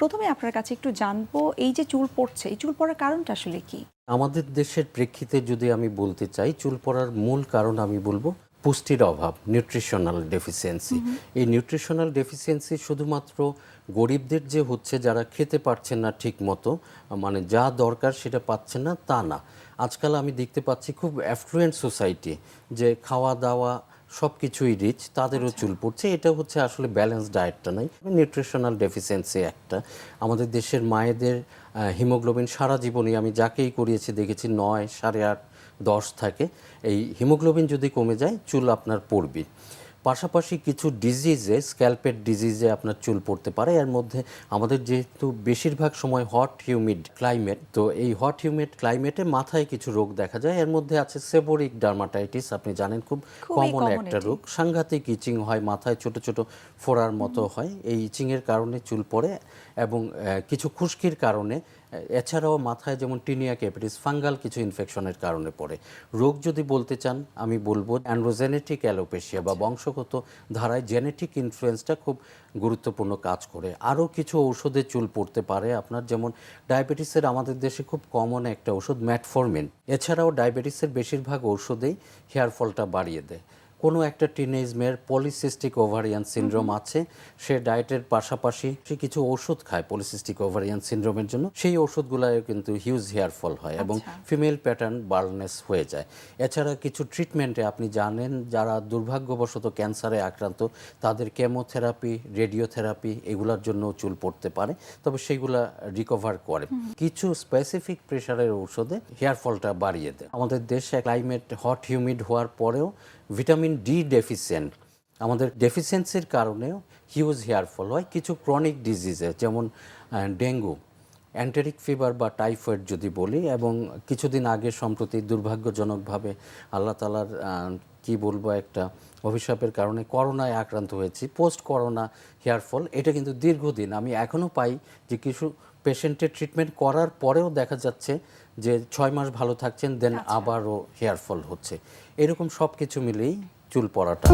প্রথমে আপনার কাছে একটু জানবো, এই যে চুল পড়ছে, এই চুল পড়ার কারণটা আসলে কি? আমাদের দেশের প্রেক্ষিতে যদি আমি বলতে চাই, চুল পড়ার মূল কারণ আমি বলবো পুষ্টির অভাব, নিউট্রিশনাল ডেফিসিয়েন্সি। এই নিউট্রিশনাল ডেফিসিয়েন্সি শুধুমাত্র গরিবদের যে হচ্ছে, যারা খেতে পারছেন না ঠিক মতো, মানে যা দরকার সেটা পাচ্ছেন না, তা না। আজকাল আমি দেখতে পাচ্ছি খুব অ্যাফ্লুয়েন্ট সোসাইটি, যে খাওয়া দাওয়া সব কিছুই রিচ, তাদেরও চুল পড়ছে। এটা হচ্ছে আসলে ব্যালেন্স ডায়েটটা নাই, নিউট্রিশনাল ডেফিসিয়েন্সি একটা। আমাদের দেশের মায়েদের হিমোগ্লোবিন সারা জীবনে আমি যাকেই করিয়েছি দেখেছি 9, 8.5, 10 থাকে। এই হিমোগ্লোবিন যদি কমে যায়, চুল আপনার পড়বে। পাশাপাশি কিছু ডিজিজে, স্ক্যাল্পের ডিজিজে আপনার চুল পড়তে পারে। এর মধ্যে আমাদের যেহেতু বেশিরভাগ সময় হট হিউমিড ক্লাইমেট, তো এই হট হিউমিড ক্লাইমেটে মাথায় কিছু রোগ দেখা যায়। এর মধ্যে আছে সেবোরিক ডার্মাটাইটিস, আপনি জানেন খুব কমন একটা রোগ। সাংঘাতিক ইচিং হয়, মাথায় ছোট ছোট ফোড়ার মতো হয়। এই ইচিংয়ের কারণে চুল পড়ে, এবং কিছু খুশকির কারণে। এছাড়াও মাথায় যেমন টিনিয়া ক্যাপিটিস, ফাঙ্গাল কিছু ইনফেকশনের কারণে পড়ে। রোগ যদি বলতে চান, আমি বলবো অ্যান্ড্রোজেনেটিক অ্যালোপেশিয়া বা বংশগত ধারায় জেনেটিক ইনফ্লুয়েন্সটা খুব গুরুত্বপূর্ণ কাজ করে। আরও কিছু ঔষধে চুল পড়তে পারে আপনার, যেমন ডায়াবেটিসের আমাদের দেশে খুব কমন একটা ওষুধ ম্যাটফরমিন। এছাড়াও ডায়াবেটিসের বেশিরভাগ ঔষধেই হেয়ার ফলটা বাড়িয়ে দেয়। কোনো একটা টিনেজ মেয়ের পলিসিস্টিক ওভারিয়ান সিনড্রোম আছে, সে ডায়েটের পাশাপাশি সে কিছু ওষুধ খায় পলিসিস্টিক ওভারিয়ান সিনড্রোমের জন্য, সেই ওষুধগুলোয় কিন্তু হিউজ হেয়ার ফল হয় এবং ফিমেল প্যাটার্ন বার্লনেস হয়ে যায়। এছাড়া কিছু ট্রিটমেন্টে আপনি জানেন, যারা দুর্ভাগ্যবশত ক্যান্সারে আক্রান্ত, তাদের কেমোথেরাপি, রেডিওথেরাপি এগুলোর জন্য চুল পড়তে পারে, তবে সেগুলা রিকভার করে। কিছু স্পেসিফিক প্রেশারের ঔষধে হেয়ার ফলটা বাড়িয়ে দেয়। আমাদের দেশে ক্লাইমেট হট হিউমিড হওয়ার পরেও ভিটামিন ডি ডেফিসিয়েন্ট, আমাদের ডেফিসিয়েন্সির কারণেও হিউজ হেয়ার ফল হয়। কিছু ক্রনিক ডিজিজে, যেমন ডেঙ্গু, অ্যান্টেরিক ফিভার বা টাইফয়েড যদি বলি, এবং কিছুদিন আগে সম্প্রতি দুর্ভাগ্যজনকভাবে আল্লাহ তাআলার কি বলবো একটা অভিশাপের কারণে করোনায় আক্রান্ত হয়েছি। পোস্ট করোনা হেয়ার ফল, এটা কিন্তু দীর্ঘদিন আমি এখনও পাই যে কিছু পেশেন্টের ট্রিটমেন্ট করার পরেও দেখা যাচ্ছে যে 6 মাস ভালো থাকছেন, দেন আবারও হেয়ার ফল হচ্ছে। এরকম সব কিছু মিলেই চুল পড়াটা।